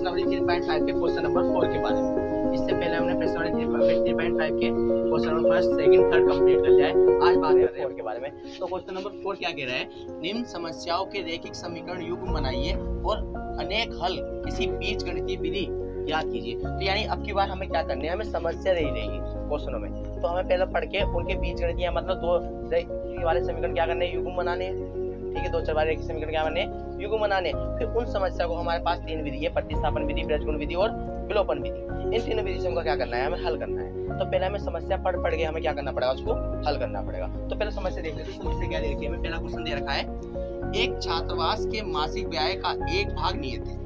प्रश्नावली 3.5 के question number 4 के बारे में। इससे पहले हमने प्रश्नावली 3.5 के question number first, second, third complete कर लिया है। आज बात कर रहे हैं 4 के बारे में। तो क्वेश्चन नंबर 4 क्या कह रहा है, निम्न समस्याओं के रैखिक समीकरण युग्म बनाइए और अनेक हल किसी बीजगणितीय विधि याद कीजिए। तो यानी अब की बार हमें क्या करनी है, हमें समस्या दे रहेगी क्वेश्चनों में, तो हमें पहले पढ़ के उनके बीजगणितीय मतलब दो वाले समीकरण क्या करने, युग्म बनाने, ठीक है, दो चार वाले समीकरण क्या करने, युग्म बनाने। फिर उन समस्या को हमारे पास 3 विधि है, प्रतिस्थापन विधि, बीजगुण विधि और विलोपन विधि। इन तीनों विधि से हमको क्या करना है, हमें हल करना है। तो पहले हमें समस्या पढ़ के हमें क्या करना पड़ेगा, उसको हल करना पड़ेगा। तो पहले समस्या देख लेते हैं। समस्या क्या देखिए, हमें पहला क्वेश्चन दे रखा है, एक छात्रावास के मासिक व्यय का एक भाग नियत है,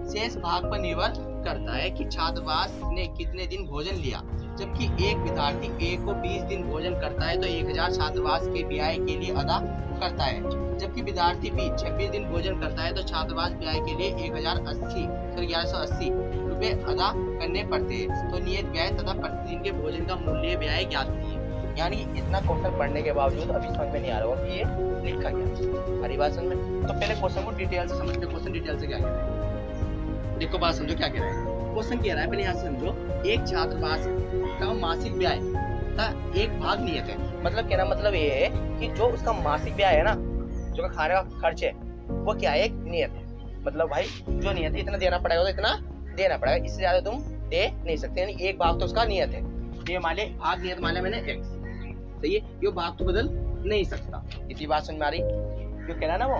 शेष भाग पर निर्भर करता है कि छात्रावास ने कितने दिन भोजन लिया। जबकि एक विद्यार्थी ए को 20 दिन भोजन करता है तो 1000 छात्रावास के व्यय के लिए अदा करता है। जबकि विद्यार्थी बी 26 दिन भोजन करता है तो छात्रावास व्यय के लिए 1180 रुपए अदा करने पड़ते हैं। तो नियत व्यय तथा प्रतिदिन के भोजन का मूल्य व्यय ज्ञात कीजिए। यानी इतना क्वेश्चन पढ़ने के बावजूद अभी समझ में नहीं आ रहा होगा कि ये लिखा गया। हरी बात समझ में? तो पहले क्वेश्चन को डिटेल से समझते हैं। क्वेश्चन डिटेल से क्या कह रहा है, देखो बात समझो क्या कह रहा है। क्वेश्चन कह रहा है, पहले यहाँ समझो, एक छात्रावास का मासिक व्यय का एक भाग नियत है। मतलब कहना मतलब ये है कि जो उसका मासिक व्यय है ना, जो खाने का खर्च है, वो क्या है, एक नियत है। मतलब भाई जो नियत है इतना देना पड़ेगा तो इतना देना पड़ेगा, इससे ज्यादा तुम दे नहीं सकते। यानी एक भाग तो उसका नियत है। ये मान लिया भाग नियत मान लिया मैंने x, सही है, ये भाग तो बदल नहीं सकता। इसी बात समझ में आ रही, जो कह रहा है ना, वो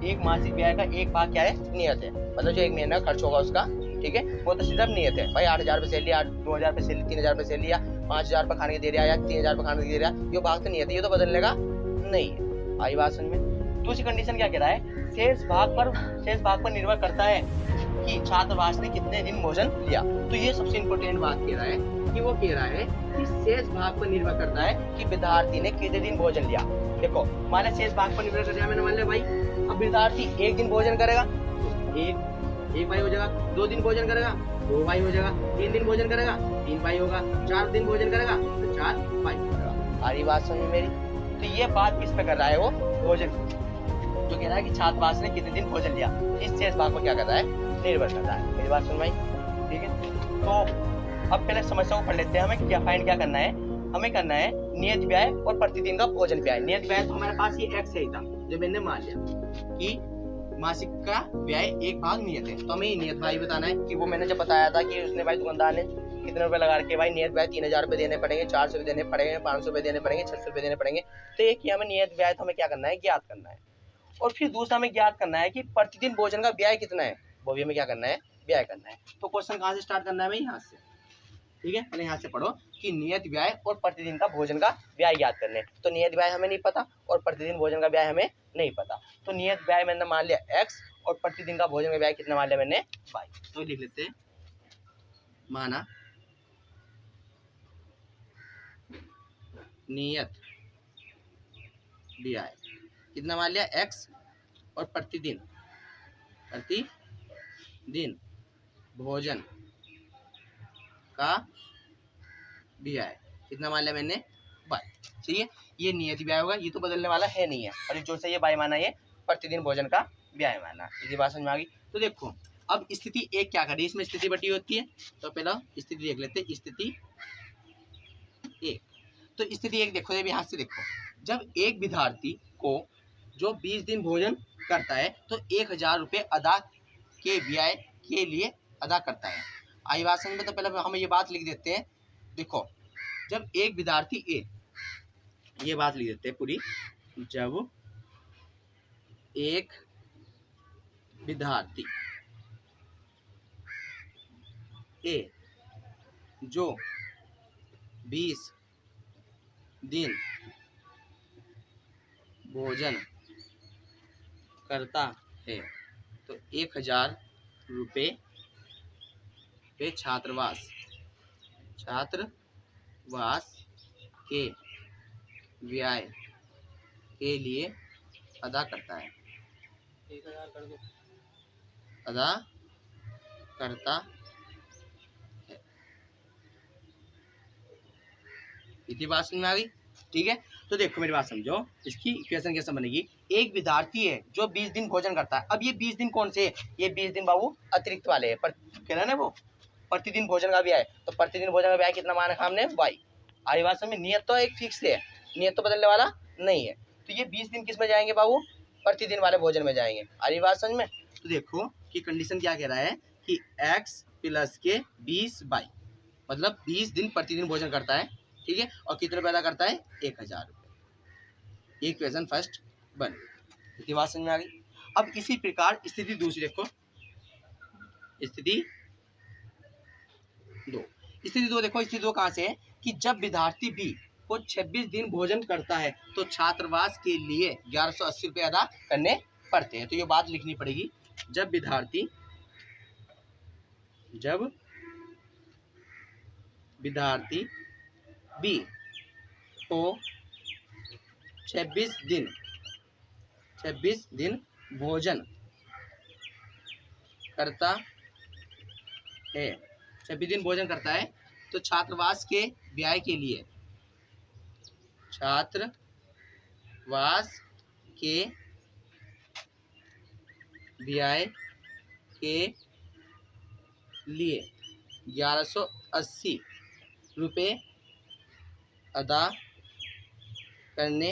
एक मासिक व्यय का एक भाग क्या है, नियत है। मतलब जो एक महीना खर्च होगा उसका, ठीक है, वो तो सिर्फ नियत है। भाई 8000 रुपए सैलरी, 2000 रुपए सैलरी, 3000 रुपए सैलरी, या 5000 रुपए खाने के दे रहा है, या 3000 रुपए खाने के दे रहा है, ये भाग तो नियत है, ये तो बदलने का नहीं है। आई बात समझ में? दूसरी कंडीशन क्या कह रहा है, शेष भाग पर निर्भर करता है कि छात्रावास ने कितने दिन भोजन लिया। तो ये सबसे इम्पोर्टेंट बात कह रहा है कि वो कह रहा है कि शेष भाग पर निर्भर करता है कि विद्यार्थी ने कितने दिन भोजन लिया। देखो मान शेष भाग पर निर्भर कर रहा है, मैंने मान लिया भाई अब विद्यार्थी 1 दिन भोजन करेगा तो एक भाई हो जाएगा, 2 दिन भोजन करेगा 2 भाई हो जाएगा, 3 दिन भोजन करेगा 3 भाई होगा, 4 दिन भोजन करेगा तो 4 भाई होगा। सारी बात समझ मेरी? तो ये बात किस पे कर रहा है, वो भोजन, जो कह रहा है कि छात्रावास ने कितने दिन भोजन लिया, इस शेष भाग को क्या कर रहा है, निर्भर करता है। मेरी बात सुन भाई, ठीक है। तो अब पहले समस्या को पढ़ लेते हैं। हमें क्या फाइंड क्या करना है, हमें करना है नियत व्यय और प्रतिदिन का भोजन व्यय। नियत व्यय तो हमारे पास ये x है था, जो मैंने मान लिया कि मासिक का व्यय एक भाग नियत है, तो हमें ये नियत भाई बताना है कि वो मैंने जब बताया था कि उसने भाई दुकानदार ने कितने रुपए लगा के भाई नियत व्यय 3000 रुपए देने पड़ेंगे, 400 देने पड़ेंगे, 500 रुपए देने पड़ेंगे, 600 रुपए देने पड़ेंगे। तो ये कि हमें नियत व्यय तो हमें क्या करना है, ज्ञात करना है। और फिर दूसरा हमें ज्ञात करना है कि प्रतिदिन भोजन का व्यय कितना है, वो भी हमें क्या करना है, व्यय करना है। तो क्वेश्चन कहाँ से स्टार्ट करना है भाई, यहाँ से, ठीक है। पहले यहाँ से पढ़ो कि नियत व्यय और प्रतिदिन का भोजन का व्यय याद करने। तो नियत व्यय हमें नहीं पता और प्रतिदिन भोजन का व्यय हमें नहीं पता। तो नियत व्यय मैंने मान लिया x और प्रतिदिन का भोजन का व्यय कितना मान लिया मैंने y। तो लिख लेते हैं, माना नियत व्यय कितना मान लिया x और प्रतिदिन भोजन का व्यय कितना मान लिया मैंने y। ठीक, ये नियत व्यय होगा, ये तो बदलने वाला है नहीं है, और जो से ये y माना ये प्रतिदिन भोजन का व्यय माना। ये बात समझ में आ गई? तो देखो अब स्थिति एक क्या करें, इसमें स्थिति बटी होती है, तो पहला स्थिति देख लेते हैं। स्थिति एक, तो स्थिति एक देखो, ये हाथ से देखो, जब एक विद्यार्थी को जो 20 दिन भोजन करता है तो 1000 रुपये अदा के व्यय के लिए अदा करता है। आई बात समझ में? तो पहले हम ये बात लिख देते हैं। देखो जब एक विद्यार्थी ए, ये बात लिख देते हैं पूरी, जब एक विद्यार्थी ए जो 20 दिन भोजन करता है तो 1000 रुपये पे छात्रावास के व्यय के लिए अदा करता है, 1000 कर दो, अदा करता है। इतनी बात समझ में आ गई? ठीक है। तो देखो मेरी बात समझो, इसकी इक्वेशन कैसे बनेगी। एक विद्यार्थी है जो 20 दिन भोजन करता है। अब ये 20 दिन कौन से है, ये 20 दिन बाबू अतिरिक्त वाले है, पर कह रहा है ना वो प्रतिदिन भोजन का ब्याज। तो प्रतिदिन भोजन का ब्याज कितना माना हमने, वाई। आरी बात समझ, नियत तो एक फिक्स है, नियत तो बदलने वाला नहीं है। तो ये 20 दिन किस में जाएंगे बाबू, प्रतिदिन वाले भोजन में जाएंगे। आरी बात समझ में। तो देखो कि कंडीशन क्या कह रहा है कि x प्लस के 20/, मतलब 20 दिन प्रतिदिन भोजन करता है, ठीक है, और कितने पैदा करता है, 1000 रुपये। इक्वेशन फर्स्ट बन गई। इतनी बात समझ में आ गई। अब इसी प्रकार स्थिति दूसरी देखो, स्थिति दो। स्थिति दो देखो, स्थिति दो कहाँ से है कि जब विद्यार्थी भी को 26 दिन भोजन करता है तो छात्रावास के लिए 1180 रुपये अदा करने पड़ते हैं। तो ये बात लिखनी पड़ेगी, जब विद्यार्थी भी को 26 दिन भोजन करता है, 26 दिन भोजन करता है तो छात्रावास के व्यय के लिए, छात्रावास के व्यय के लिए 1180 रुपये अदा करने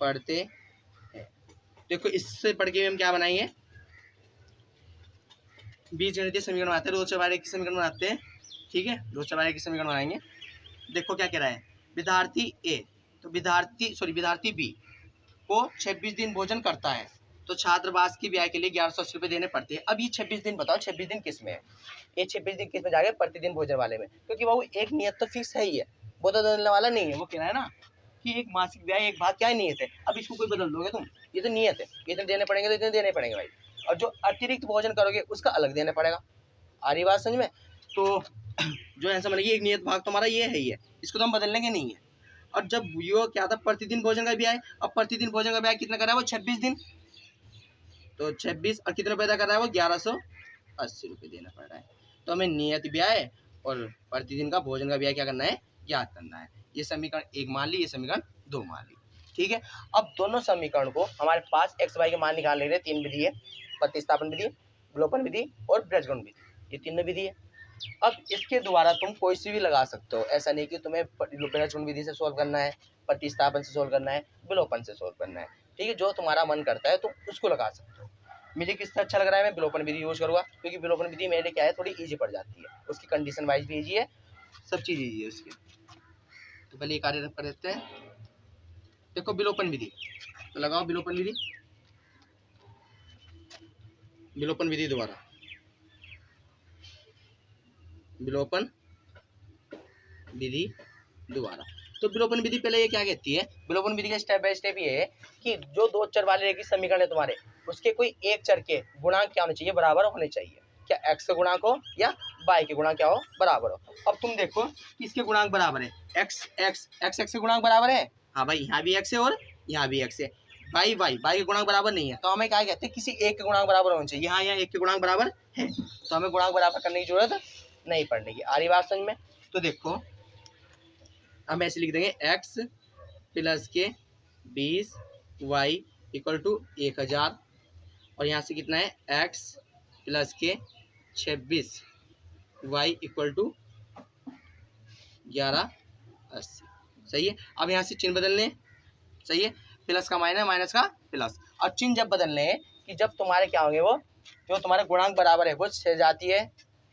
पड़ते हैं। देखो इससे पढ़ के हम क्या बनाएंगे, बीजगणितीय समीकरण बनाते हैं, रोचक की समीकरण बनाते हैं, ठीक है, रोचक की समीकरण बनाएंगे। देखो क्या कह रहा है, विद्यार्थी ए तो विद्यार्थी बी को 26 दिन भोजन करता है तो छात्रावास की ब्याज के लिए 1180 रुपये देने पड़ते हैं। अब ये 26 दिन बताओ, 26 दिन किस में है, ये 26 दिन किस में जाएगा, प्रतिदिन भोजन वाले में, क्योंकि वो एक नियत तो फिक्स है ही है, वो तो बदलने वाला नहीं है। वो कह रहा है ना कि एक मासिक ब्याज एक भाग क्या है, नियत है। अब इसको कोई बदल दोगे तुम, ये तो नियत है, इतने देने पड़ेंगे तो इतने देने पड़ेंगे भाई, और जो अतिरिक्त भोजन करोगे उसका अलग देना पड़ेगा। आ रही बात समझ में। तो जो आंसर बनेगी, एक नियत भाग तुम्हारा ये है ही है, इसको तो हम बदलने नहीं है। और जब यो क्या था, प्रतिदिन भोजन का ब्याज, अब प्रतिदिन भोजन का ब्याज कितना कर रहा है वो, 26 दिन, तो 26 और कितना पैदा कर रहा है वो, 1180 रुपये देना पड़ रहा है। तो हमें नियत ब्याज और प्रतिदिन का भोजन का ब्याज क्या करना है, ज्ञात करना है। ये समीकरण 1 मान ली, ये समीकरण 2 मान ली, ठीक है। अब दोनों समीकरण को हमारे पास x y के मान निकाल ले रहे, 3 विधि है, प्रतिस्थापन विधि, विलोपन विधि और बीजगणित विधि, ये तीनों विधि है। अब इसके द्वारा तुम कोई सी भी लगा सकते हो, ऐसा नहीं कि तुम्हें बीजगणित विधि से सोल्व करना है, प्रतिस्थापन से सोल्व करना है, विलोपन से सोल्व करना है, ठीक है, जो तुम्हारा मन करता है तुम उसको लगा सकते हो। मुझे किससे अच्छा लग रहा है, मैं विलोपन विधि यूज करूँगा, क्योंकि विलोपन विधि मेरे लिए क्या है, थोड़ी ईजी पड़ जाती है, उसकी कंडीशन वाइज भी ईजी है, सब चीज़ ईजी है उसकी। तो पहले ये कार्य कर देते हैं। देखो विलोपन विधि, तो लगाओ विलोपन विधि, विलोपन विधि द्वारा, विलोपन विधि द्वारा। तो विलोपन विधि पहले ये क्या कहती है, विलोपन विधि का स्टेप बाय स्टेप ये है कि जो दो चर वाले रेखीय समीकरण है तुम्हारे, उसके कोई एक चर के गुणांक क्या होने चाहिए, बराबर होने चाहिए। क्या x के गुणांक हो या y के गुणांक क्या हो, बराबर हो। अब तुम देखो कि इसके गुणांक बराबर है, x के गुणांक बराबर है, हाँ भाई यहाँ भी x है और यहाँ भी x है, y के गुणांक बराबर नहीं है, तो हमें क्या कहते हैं, किसी एक के गुणांक बराबर होने चाहिए। यहाँ एक के गुणांक बराबर है, तो हमें गुणांक बराबर करने की जरूरत नहीं पड़ने की। आ रही बात समझ में। तो देखो हम ऐसे लिख देंगे, x प्लस के 20 y इक्वल टू 1000, और यहाँ से कितना है, x प्लस के 26 y इक्वल टू 1180, सही है। अब यहाँ से चिन्ह बदलने, सही है, प्लस का माइनस, माइनस का प्लस। और चिन्ह जब बदलने हैं कि जब तुम्हारे क्या होंगे, वो जो तुम्हारे गुणांक बराबर है वो सजातीय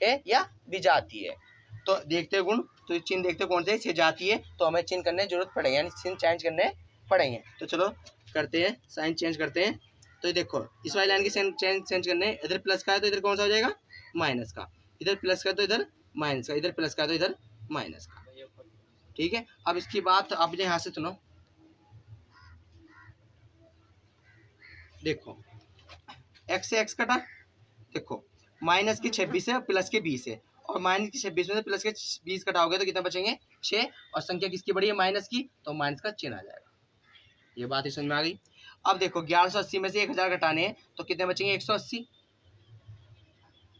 है या विजातीय है। तो देखते गुण, तो चिन्ह देखते कौन से सजातीय है, तो हमें चिन्ह करने की जरूरत पड़ेगी, यानी चिन्ह चेंज करने पड़ेंगे। तो चलो करते हैं, साइन चेंज करते हैं। तो देखो इस वाली लाइन की चेंज करने, इधर प्लस का है तो इधर कौन सा हो जाएगा, माइनस का, इधर प्लस का तो इधर माइनस का, इधर प्लस का तो इधर माइनस का, ठीक है। अब इसकी बात आपने यहाँ से सुनो, देखो x से x कटा, देखो माइनस की 26 है प्लस के 20 है, और माइनस की 26 में से प्लस के 20 कटाओगे तो कितना बचेंगे, 6, और संख्या किसकी बड़ी है, माइनस की, तो माइनस का चिन्ह आ जाएगा। ये बात ही समझ में आ गई। अब देखो 1180 में से 1000 घटाने हैं तो कितने बचेंगे, 180,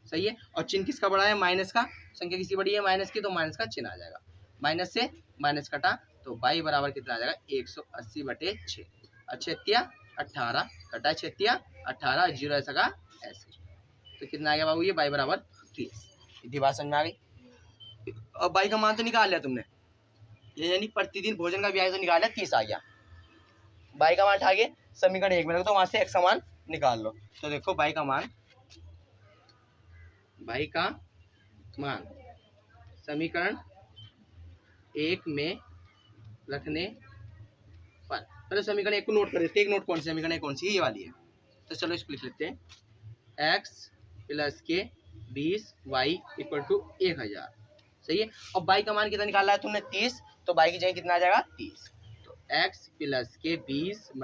सही है, और चिन्ह किसका बड़ा है, माइनस का, संख्या किसकी बड़ी है, माइनस की, तो माइनस का चिन्ह आ जाएगा। माइनस से माइनस कटा तो y बराबर कितना आ जाएगा 180/6। अच्छेत्या 18 कटा छेत्या 18 0 ऐसा का ऐसे। तो कितना आ गया बाबू ये y बराबर 30। इतनी बात समझ में आ गई। अब y का मान तो निकाल लिया तुमने, ये यानी प्रतिदिन भोजन का ब्याज तो निकाल लिया 30 आ गया। y का मान आगे समीकरण 1 में रखो तो वहां से x का मान निकाल लो। तो देखो y का मान समीकरण 1 में रखने पर, पहले समीकरण 1 को नोट कर देते हैं। एक नोट कौन सी समीकरण है, कौन सी, ये वाली है। तो चलो इसको लिख लेते हैं, x + के 20 y = 1000। सही है। अब y का मान कितना निकाला है तुमने 30, तो y की जगह कितना आ जाएगा 30। तो x + के 20 ×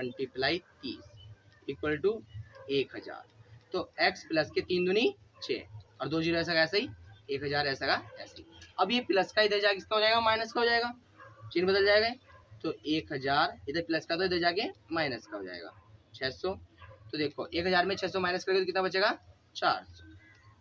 30 = 1000। तो x + के 3 दूनी 6 और 2 0 ऐसा कैसे ही 1000 ऐसा का ऐसे ही। अब ये प्लस का इधर जाके किसका हो जाएगा, माइनस का हो जाएगा, चिन्ह बदल जाएगा। तो 1000 इधर प्लस का तो इधर जाके माइनस का हो जाएगा 600। तो देखो 1000 में 600 माइनस करेंगे तो कितना बचेगा 400।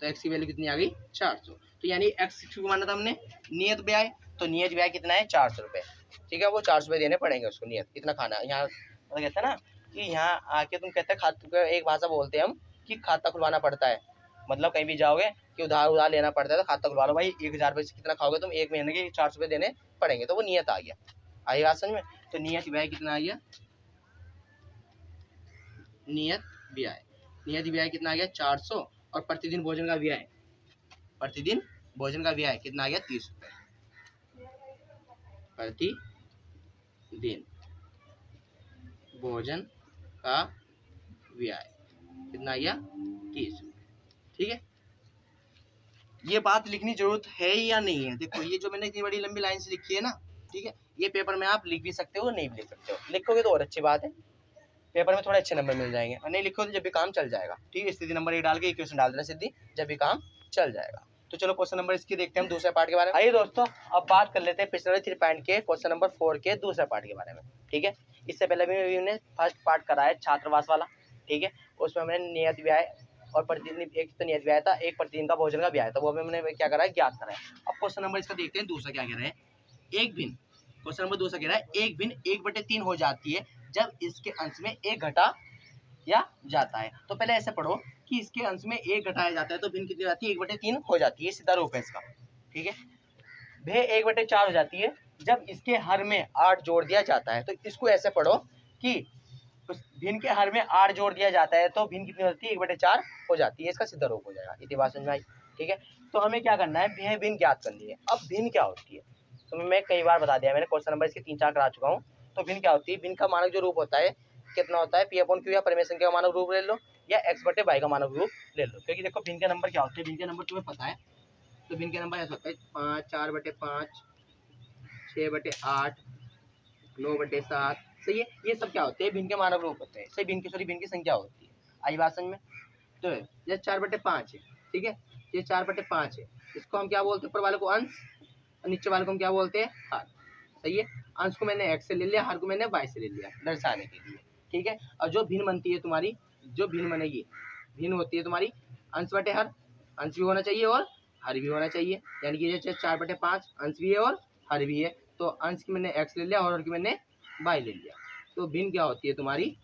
तो x की वैल्यू कितनी आ गई 400। तो यानी x को माना था हमने नियत ब्याज, तो नियत ब्याज कितना है 400 रुपये। ठीक है, वो 400 रुपये देने पड़ेंगे उसको, नियत कितना खाना। यहाँ कहते हैं ना कि यहाँ आके तुम कहते हैं एक भाषा बोलते हैं हम कि खाता खुलवाना पड़ता है। मतलब कहीं भी जाओगे कि उधार लेना पड़ता है तो खाता खुलवा लो भाई, 1000 रुपये से कितना खाओगे तुम, एक महीने के 400 रुपये देने पड़ेंगे। तो वो नियत आ गया। आई बात समझ में। तो नियत व्यय कितना आ गया, नियत व्यय कितना आ गया 400। और प्रतिदिन भोजन का व्यय कितना आ गया 30 रुपये। प्रतिदिन भोजन का व्यय कितना आ गया 30 रुपये। ठीक है, ये बात लिखनी जरूरत है या नहीं है। देखो ये जो मैंने इतनी बड़ी लंबी लाइन से लिखी है ना, ठीक है, ये पेपर में आप लिख भी सकते हो, नहीं भी लिख सकते हो। लिखोगे तो और अच्छी बात है, पेपर में थोड़े अच्छे नंबर मिल जाएंगे। और नहीं लिखोगे तो जब भी काम चल जाएगा। ठीक है, स्थिति नंबर 1 डाल के इक्वेशन डाल देना सीधी, जब भी काम चल जाएगा। तो चलो क्वेश्चन नंबर इसकी देखते हैं हम दूसरे पार्ट के बारे में। आइए दोस्तों अब बात कर लेते हैं पिछले 3 पॉइंट के क्वेश्चन नंबर 4 के दूसरे पार्ट के बारे में। ठीक है, इससे पहले भी हमने फर्स्ट पार्ट करा है छात्रावास वाला। ठीक है, उसमें हमने नियत व्यय और प्रतिदिन, एक तो नियत व्यय था, एक प्रतिदिन का भोजन का व्यय था, वो हमने क्या करा है ज्ञात करा है। अब क्वेश्चन नंबर इसका देखते हैं दूसरा क्या कह रहा है। एक भिन्न, क्वेश्चन नंबर दूसरा कह रहा है एक भिन्न 1/3 हो जाती है जब इसके अंश में 1 घटा या जाता है। तो पहले ऐसे पढ़ो कि इसके अंश में 1 घटाया जाता है तो भिन्न कितनी जाती है 1/3 हो जाती है, सीधा रूप है इसका। ठीक है, भे 1/4 हो जाती है जब इसके हर में 8 जोड़ दिया जाता है। तो इसको ऐसे पढ़ो कि भिन्न के हर में 8 जोड़ दिया जाता है तो भिन्न कितनी होती है 1/4 हो जाती है, इसका सीधा रूप हो जाएगा। इतनी बात समझ में आई। ठीक है, तो हमें क्या करना है, भे भिन्न ज्ञात करनी है। अब भिन्न क्या होती है तो मैं कई बार बता दिया, मैंने क्वेश्चन नंबर इसके 3-4 करा चुका हूँ। तो भिन्न क्या होती है, भिन्न का मानक जो रूप होता है कितना होता है, P/Q या परिमेय संख्या का मानक रूप ले लो या x/y का मानक रूप ले लो। क्योंकि देखो भिन्न के नंबर क्या होते हैं, भिन्न के नंबर तुम्हें पता है। तो भिन्न के नंबर ऐसा होता है 5, 4/5, 6/8, 9/7। सही है, ये सब क्या होते हैं भिन्न के मानक रूप होते हैं। सही, भिन्न की संख्या होती है। आई बात समझ में। तो ये 4/5 है। ठीक है, ये 4/5 है, इसको हम क्या बोलते हैं, ऊपर वाले को अंश और नीचे वाले को हम क्या बोलते हैं हर। सही है, अंश को मैंने x से ले लिया, हर को मैंने y से ले लिया दर्शाने के लिए। ठीक है, और जो भिन्न बनती है तुम्हारी, जो भिन्न बनेगी, भिन्न होती है तुम्हारी अंश बटे हर, अंश भी होना चाहिए और हर भी होना चाहिए। यानी कि जैसे 4/5 अंश भी है और हर भी है, तो अंश की मैंने x ले लिया और हर की मैंने y ले लिया। तो भिन्न क्या होती है तुम्हारी,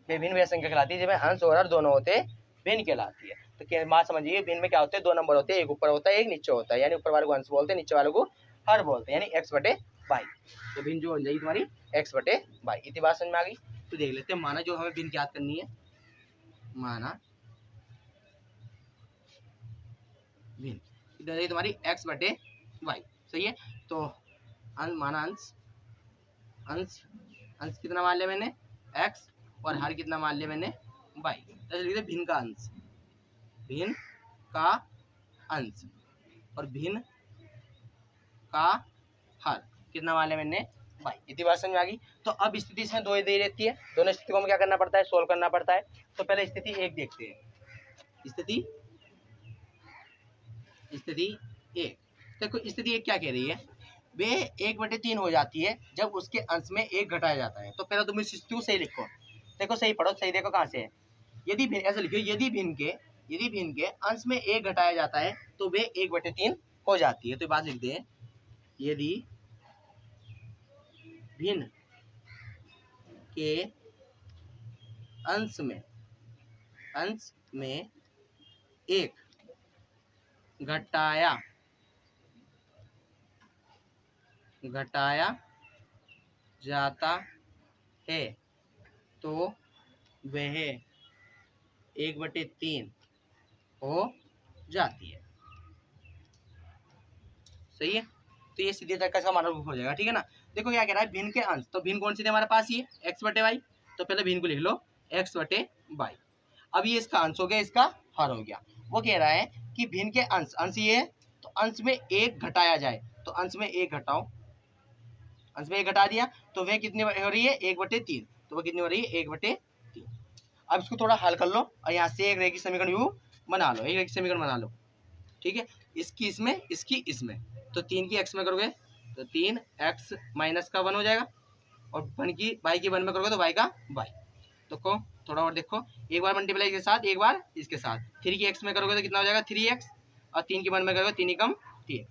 भिन्न वह संख्या कहलाती है जिसमें अंश और हर दोनों होते हैं, भिन्न कहलाती है। तो बात समझिए, भिन्न में क्या होते हैं, 2 नंबर होते हैं, एक ऊपर होता है एक नीचे होता है। यानी ऊपर वाले को अंश बोलते हैं, नीचे वाले को हर बोलते हैं, यानी x/y। तो भिन्न जो हो जाएगी तुम्हारी x/y। इतनी बात समझ में आ गई। तो देख लेते हैं, माना जो हमें भिन्न ज्ञात करनी है, माना भिन्न इधर है तुम्हारी x/y। सही है, तो माना अंश कितना मान लिया मैंने x और हर कितना मान लिया मैंने y। तो लिखते भिन्न का अंश और भिन्न का हर कितना मान लिया मैंने y। इतनी बात समझ में आ गई। तो अब स्थिति इसमें 2 दे रहती है, दोनों स्थिति को हमें क्या करना पड़ता है, सोल्व करना पड़ता है। तो पहले स्थिति 1 देखते हैं। स्थिति 1 देखो, स्थिति 1 क्या कह रही है, वे 1/3 हो जाती है जब उसके अंश में 1 घटाया जाता है। तो पहले तुम इस स्थिति को सही लिखो, देखो सही पढ़ो, सही देखो कहाँ से है। यदि भिन्न, ऐसे लिखो, यदि भिन्न के अंश में 1 घटाया जाता है तो वे 1/3 हो जाती है। तो बात लिखते हैं, यदि भिन्न के अंश में एक घटाया जाता है तो वह 1/3 हो जाती है। सही है, तो ये सीधे तरीके का मानक रूप हो जाएगा। ठीक है ना। देखो क्या कह रहा है, भिन्न के अंश, तो भिन्न कौन सी थे हमारे पास, ये x/y, तो पहले भिन्न को लिख लो x/y। अब ये इसका अंश हो गया, इसका हर हो गया। वो कह रहा है कि भिन्न के अंश, अंश ये है तो अंश में एक घटाया जाए, तो अंश में एक घटाओ, अंश में एक घटा दिया तो वह कितनी हो रही है 1/3, तो वह कितनी हो रही है 1/3। अब इसको थोड़ा हल कर लो और यहाँ से एक रेखीय समीकरण यू बना लो, एक रेखीय समीकरण बना लो। ठीक है, इसकी इसमें, इसकी इसमें, तो 3 की x में करोगे तो 3x माइनस का 1 हो जाएगा, और 1 की y की 1 में करोगे तो y का y। तो को थोड़ा और देखो, एक बार मल्टीप्लाई इसके साथ, एक बार इसके साथ। 3 की x में करोगे तो कितना हो जाएगा 3x, और 3 की 1 में करोगे 3 एकम 3।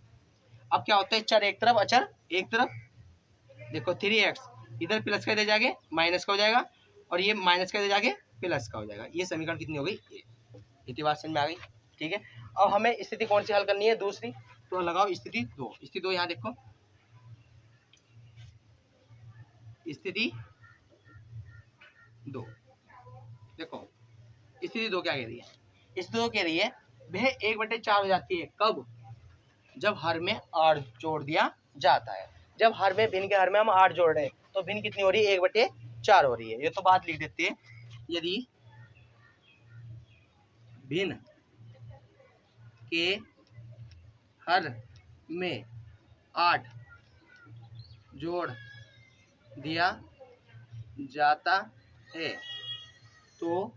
अब क्या होता है, चर एक तरफ अचर एक तरफ। देखो 3x इधर प्लस का दे जाके माइनस का हो जाएगा, और ये माइनस का दे जाके प्लस का हो जाएगा। ये समीकरण कितनी हो गई, इतनी बात समझ में आ गई। ठीक है, अब हमें स्थिति कौन सी हल करनी है, दूसरी, तो लगाओ स्थिति 2। स्थिति 2 यहाँ देखो, स्थिति 2 देखो, स्थिति 2 क्या कह रही है, स्थिति 2 कह रही है वह 1/4 हो जाती है। कब, जब हर में 8 जोड़ दिया जाता है। जब हर में, भिन्न के हर में हम 8 जोड़ रहे हैं तो भिन्न कितनी हो रही है 1/4 हो रही है। ये तो बात लिख देते हैं, यदि भिन्न के हर में 8 जोड़ दिया जाता है तो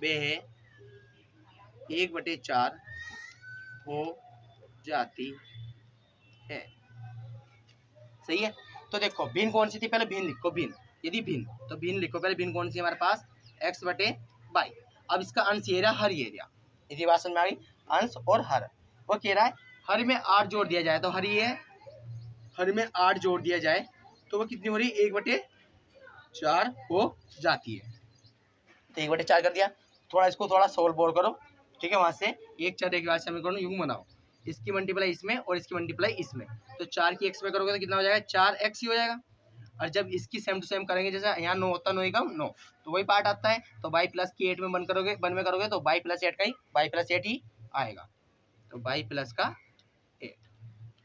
वह 1/4 हो जाती है। सही है, तो देखो भिन्न कौन सी थी, पहले भिन्न लिखो, भिन्न, यदि भिन्न तो भिन्न लिखो पहले, भिन्न कौन सी हमारे पास x/y। अब इसका अंश ये रहा, हर ये रहा, यदि बात समझ में आ गई, अंश और हर। वो कह रहा है हर में 8 जोड़ दिया जाए, तो हर ये है, हर में 8 जोड़ दिया जाए तो वो कितनी हो रही है 1/4 हो जाती है। तो 1/4 कर दिया, थोड़ा इसको थोड़ा सोल्व बोल करो। ठीक है, वहां से एक चर एक समीकरण यूं बनाओ, इसकी मल्टीप्लाई इसमें और इसकी मल्टीप्लाई इसमें, तो 4 की x में करोगे तो कितना हो जाएगा 4x ही हो जाएगा। और जब इसकी सेम टू सेम करेंगे, जैसे यहाँ 9 होता है 9 एकम 9, तो वही पार्ट आता है, तो y प्लस की 8 में बन में करोगे तो y प्लस 8 का ही y प्लस 8 ही आएगा, तो y प्लस का 8।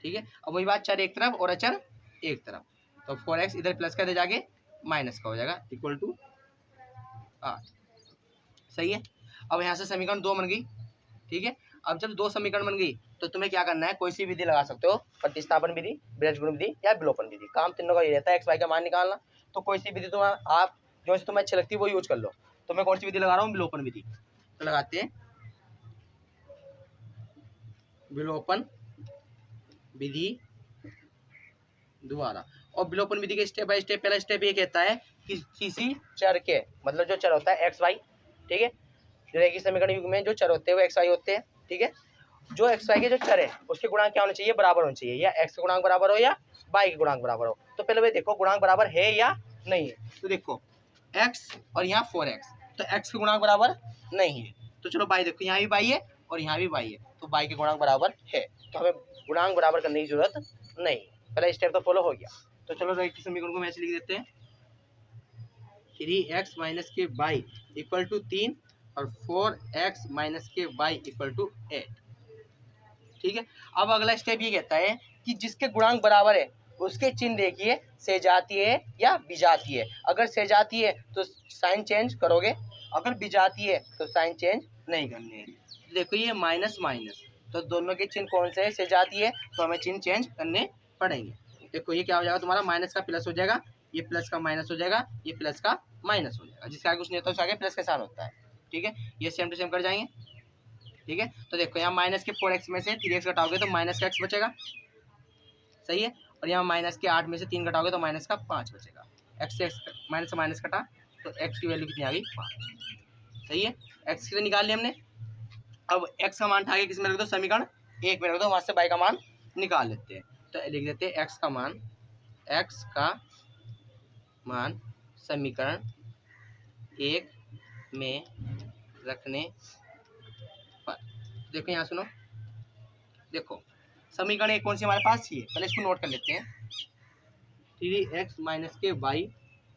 ठीक है, अब वही बात, चर एक तरफ और अचर एक तरफ, तो 4x इधर प्लस का दे जाके माइनस का हो जाएगा, इक्वल टू 8। सही है, अब यहाँ से समीकरण 2 बन गई। ठीक है, अब जब 2 समीकरण बन गई तो तुम्हें क्या करना है, कोई सी विधि लगा सकते हो, प्रतिस्थापन विधि, बीजगुण विधि या विलोपन विधि। काम तीनों का ये रहता है, x y का मान निकालना। तो कोई सी विधि तुम्हें आप जो से तुम्हें अच्छी लगती है वो यूज कर लो। तो मैं कौन सी विधि लगा रहा हूँ, विलोपन विधि। तो लगाते हैं विलोपन विधि द्वारा। और विलोपन विधि के स्टेप बाय स्टेप, पहला स्टेप ये कहता है कि किसी चर के, मतलब जो चर होता है एक्स वाई, ठीक है, जो रेखीय समीकरण युग में जो चर होते हैं वो एक्स वाई होते हैं। ठीक है, जो एक्स वाई के जो चर है उसके गुणांक क्या होने चाहिए, बराबर होने चाहिए, या एक्स के गुणांक बराबर हो या वाई के गुणांक बराबर हो। तो पहले भाई देखो गुणांक बराबर है या नहीं है। तो देखो एक्स और यहाँ 4x, तो एक्स के गुणांक बराबर नहीं है, तो चलो बाई देखो, यहाँ भी बाई है और यहाँ भी बाई है, तो बाई के गुणांक बराबर है, तो हमें गुणांक बराबर करने की जरूरत नहीं। पहला स्टेप तो फॉलो हो गया। तो चलो रेखीय समीकरण को मैं ऐसे लिख देते हैं, 3x माइनस के वाई इक्वल टू 3 और 4x माइनस के वाई इक्वल टू 8। ठीक है, अब अगला स्टेप ये कहता है कि जिसके गुणांक बराबर है उसके चिन्ह देखिए सजातीय है या विजातीय है। अगर सजातीय है तो साइन चेंज करोगे, अगर विजातीय है तो साइन चेंज नहीं करनी है। देखो ये माइनस माइनस, तो दोनों के चिन्ह कौन से है, सजातीय है, तो हमें चिन्ह चेंज करने पड़ेंगे। देखो ये क्या हो जाएगा तुम्हारा, माइनस का प्लस हो जाएगा, ये प्लस का माइनस हो जाएगा, ये प्लस का माइनस हो जाएगा, जिसका आगे कुछ नहीं होता उसके आगे प्लस के साथ होता है। ठीक है, ये सेम टू सेम कर जाएंगे। ठीक है, तो देखो यहाँ माइनस के 4x में से 3x घटाओगे तो माइनस का x बचेगा। सही है, और यहाँ माइनस के 8 में से 3 घटाओगे तो माइनस का 5 बचेगा। x से माइनस कटा तो x की वैल्यू कितनी आ गई, 5। सही है, x की तो निकाल लिया हमने। अब x का मान आगे किस में रख दो, समीकरण 1 में रख दो, वहां से y का मान निकाल लेते हैं। तो लिख देते हैं x का मान x का मान समीकरण 1 में रखने पर, देखो यहाँ सुनो, देखो समीकरण 1 कौन सी हमारे पास, ये पहले इसको नोट कर लेते हैं। 3x माइनस के वाई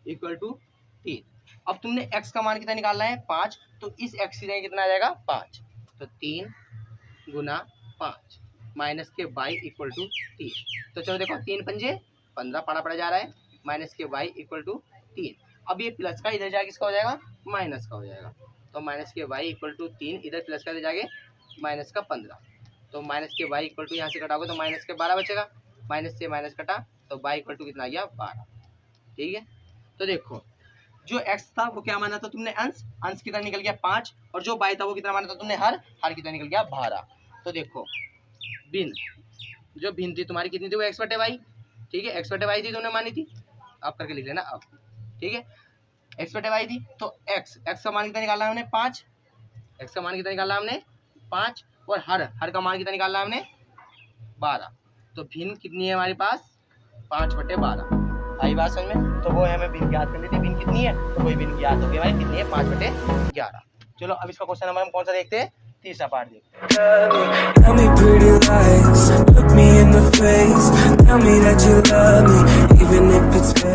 इक्वल टू 3। अब तुमने x का मान कितना निकालना है 5, तो इस x की जगह कितना आ जाएगा 5, तो 3 गुना 5 माइनस के y इक्वल टू 3। तो चलो देखो 3 पंजे 15 पड़ा जा रहा है, माइनस के y इक्वल टू 3। अब ये प्लस का इधर जाके किसका हो जाएगा, माइनस का हो जाएगा, तो माइनस के y इक्वल टू 3, इधर प्लस का इधर जाके माइनस का 15, तो माइनस के y इक्वल टू यहाँ से कटाओगे तो माइनस के 12 बचेगा, माइनस से माइनस कटा तो y इक्वल टू कितना आ गया 12। ठीक है, तो देखो जो x था वो क्या माना था तुमने, अंश कितना निकल गया 5, और जो y था वो कितना माना था तुमने, हर कितना निकल गया 12। तो देखो जो भिन्न थी तुम्हारी कितनी थी, वो x बटे वाई, ठीक है, x बटे वाई थी तुमने मानी थी, आप करके लिख लेना अब, ठीक है, x बटे वाई थी, तो x का मान कितना निकालना है हमने 5, x का मान कितना निकालना हमने 5, और हर का मान कितना निकालना हमने 12, तो भिन्न कितनी है हमारे पास 5 बटे 12। आई बात समझ में, तो वो हमें भिन्न याद करनी थी, भिन्न कितनी है, तो वही भिन्न याद होगी हमारी कितनी है 5 बटे 11। चलो अब इसका क्वेश्चन नंबर हम कौन सा देखते हैं, तीसरा पार्ट देखते हैं। Tell me pretty lies, look me in the face, tell me that you love me, even if it's fake.